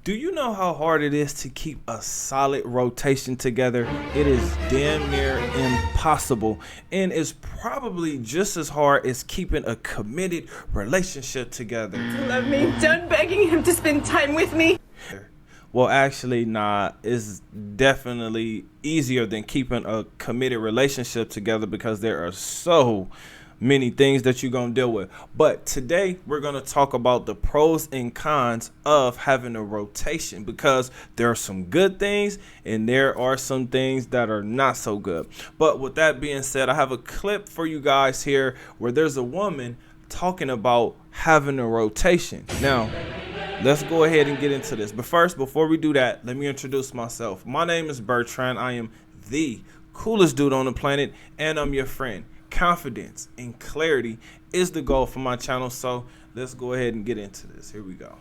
Do you know how hard it is to keep a solid rotation together? It is damn near impossible, and it's probably just as hard as keeping a committed relationship together. Love me. Done begging him to spend time with me. Well, actually, nah, it's definitely easier than keeping a committed relationship together because there are so many things that you're going to deal with. But today we're going to talk about the pros and cons of having a rotation, because there are some good things and there are some things that are not so good. But with that being said, I have a clip for you guys here where there's a woman talking about having a rotation. Now, let's go ahead and get into this. But first, before we do that, let me introduce myself. My name is Bertrand. I am the coolest dude on the planet, and I'm your friend. Confidence and clarity is the goal for my channel, so let's go ahead and get into this. Here we go.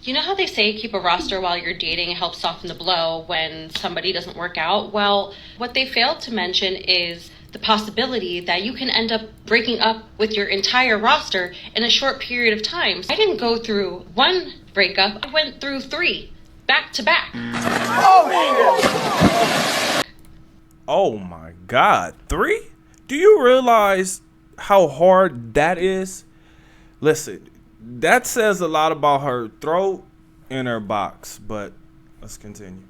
You know how they say keep a roster while you're dating helps soften the blow when somebody doesn't work out? Well, what they failed to mention is the possibility that you can end up breaking up with your entire roster in a short period of time. I didn't go through one breakup, I went through 3 back to back. Oh my God, 3? Do you realize how hard that is? Listen, that says a lot about her throat and her box, but let's continue.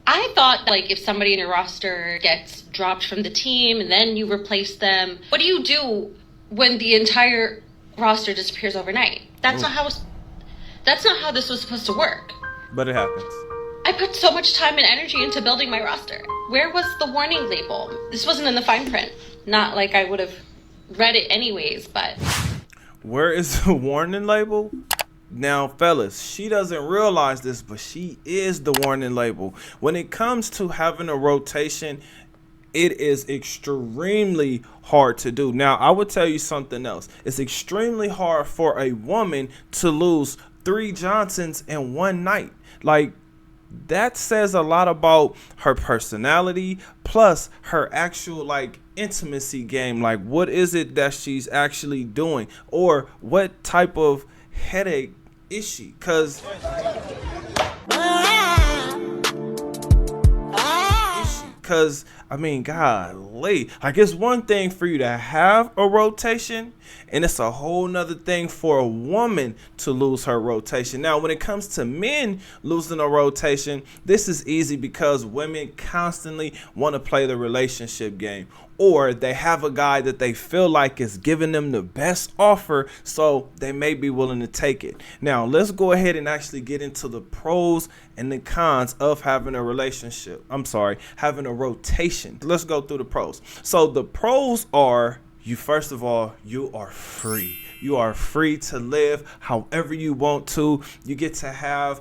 I thought, like, if somebody in your roster gets dropped from the team and then you replace them, what do you do when the entire roster disappears overnight? That's not how this was supposed to work. But it happens. I put so much time and energy into building my roster. Where was the warning label? This wasn't in the fine print. Not like I would have read it anyways, but... Where is the warning label? Now, fellas, she doesn't realize this, but she is the warning label. When it comes to having a rotation, it is extremely hard to do. Now, I would tell you something else. It's extremely hard for a woman to lose 3 Johnsons in one night. Like, that says a lot about her personality, plus her actual, like, intimacy game. Like, what is it that she's actually doing, or what type of headache is she? Because I mean, golly, like, it's one thing for you to have a rotation, and it's a whole nother thing for a woman to lose her rotation. Now, when it comes to men losing a rotation, this is easy because women constantly want to play the relationship game, or they have a guy that they feel like is giving them the best offer, so they may be willing to take it. Now, let's go ahead and actually get into the pros and the cons of having a relationship. Having a rotation. Let's go through the pros. So the pros are, first of all, you are free. You are free to live however you want to. You get to have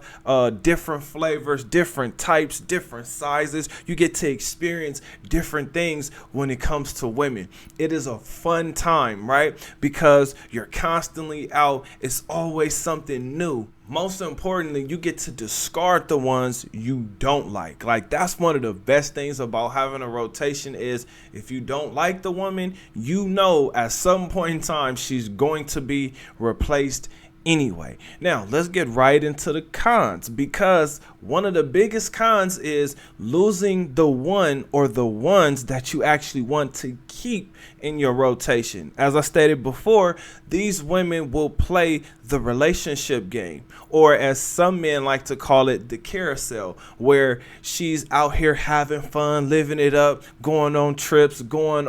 different flavors, different types, different sizes. You get to experience different things when it comes to women. It is a fun time, right? Because you're constantly out. It's always something new. Most importantly, you get to discard the ones you don't like. Like, that's one of the best things about having a rotation is if you don't like the woman, you know at some point in time she's going to be replaced anyway. Now, let's get right into the cons, because one of the biggest cons is losing the one or the ones that you actually want to keep in your rotation. As I stated before, these women will play the relationship game, or as some men like to call it, the carousel, where she's out here having fun, living it up, going on trips, going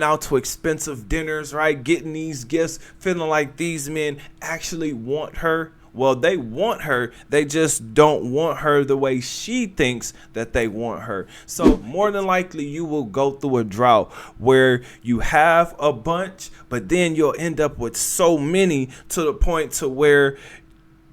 out to expensive dinners, right? Getting these gifts, feeling like these men actually want her. Well, they want her, they just don't want her the way she thinks that they want her. So more than likely you will go through a drought where you have a bunch, but then you'll end up with so many to the point to where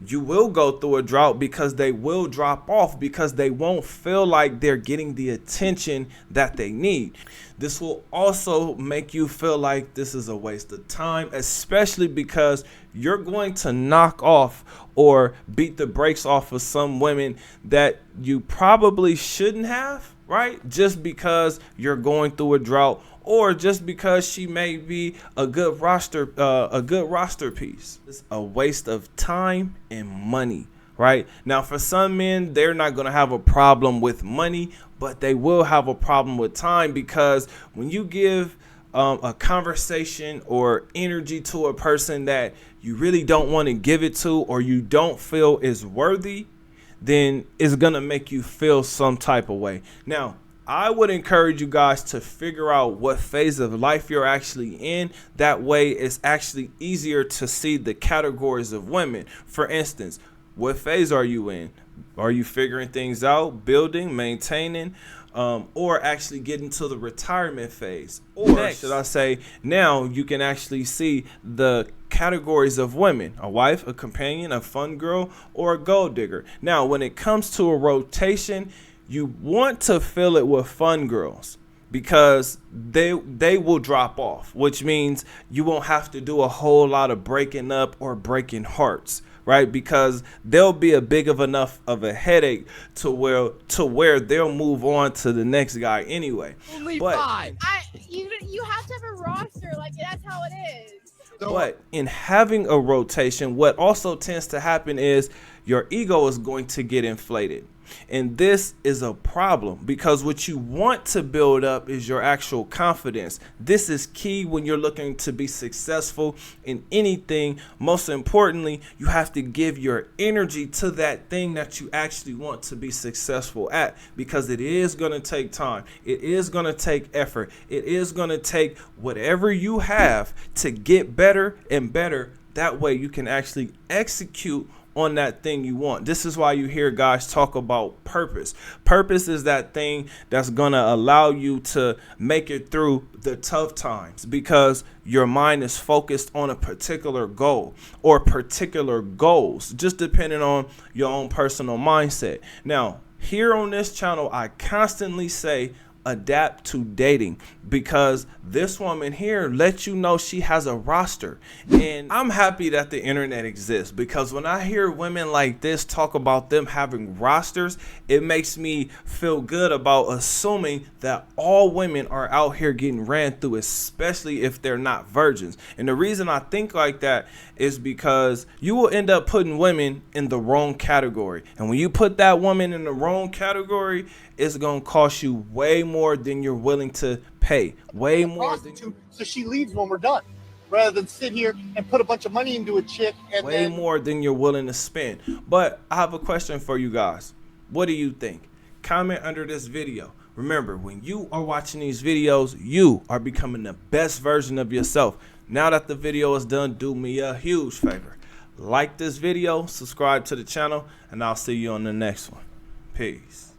you will go through a drought, because they will drop off because they won't feel like they're getting the attention that they need. This will also make you feel like this is a waste of time, especially because you're going to knock off or beat the brakes off of some women that you probably shouldn't have. right? Just because you're going through a drought, or just because she may be a good roster piece. It's a waste of time and money, right? Now, for some men, they're not going to have a problem with money, but they will have a problem with time, because when you give a conversation or energy to a person that you really don't want to give it to, or you don't feel is worthy, then it's going to make you feel some type of way. Now, I would encourage you guys to figure out what phase of life you're actually in. That way it's actually easier to see the categories of women. For instance, what phase are you in? Are you figuring things out, building, maintaining, or actually getting to the retirement phase? Or should I say, now you can actually see the categories of women: a wife, a companion, a fun girl, or a gold digger. Now, when it comes to a rotation, you want to fill it with fun girls, because they will drop off, which means you won't have to do a whole lot of breaking up or breaking hearts, right? Because they'll be a big of enough of a headache to where they'll move on to the next guy anyway. Only but, 5. You have to have a roster, like that's how it is. But in having a rotation, what also tends to happen is your ego is going to get inflated. And this is a problem, because what you want to build up is your actual confidence. This is key when you're looking to be successful in anything. Most importantly, you have to give your energy to that thing that you actually want to be successful at, because it is going to take time. It is going to take effort. It is going to take whatever you have to get better and better. That way you can actually execute on that thing you want. This is why you hear guys talk about purpose. Purpose is that thing that's gonna allow you to make it through the tough times, because your mind is focused on a particular goal or particular goals, just depending on your own personal mindset. Now, here on this channel, I constantly say adapt to dating, because this woman here lets you know she has a roster. And I'm happy that the internet exists, because when I hear women like this talk about them having rosters, it makes me feel good about assuming that all women are out here getting ran through, especially if they're not virgins. And the reason I think like that is because you will end up putting women in the wrong category. And when you put that woman in the wrong category, it's going to cost you way more than you're willing to pay. Way more than so she leaves when we're done, rather than sit here and put a bunch of money into a chick and way more than you're willing to spend. But I have a question for you guys. What do you think? Comment under this video. Remember, when you are watching these videos, you are becoming the best version of yourself. Now that the video is done, do me a huge favor. Like this video, subscribe to the channel, and I'll see you on the next one. Peace.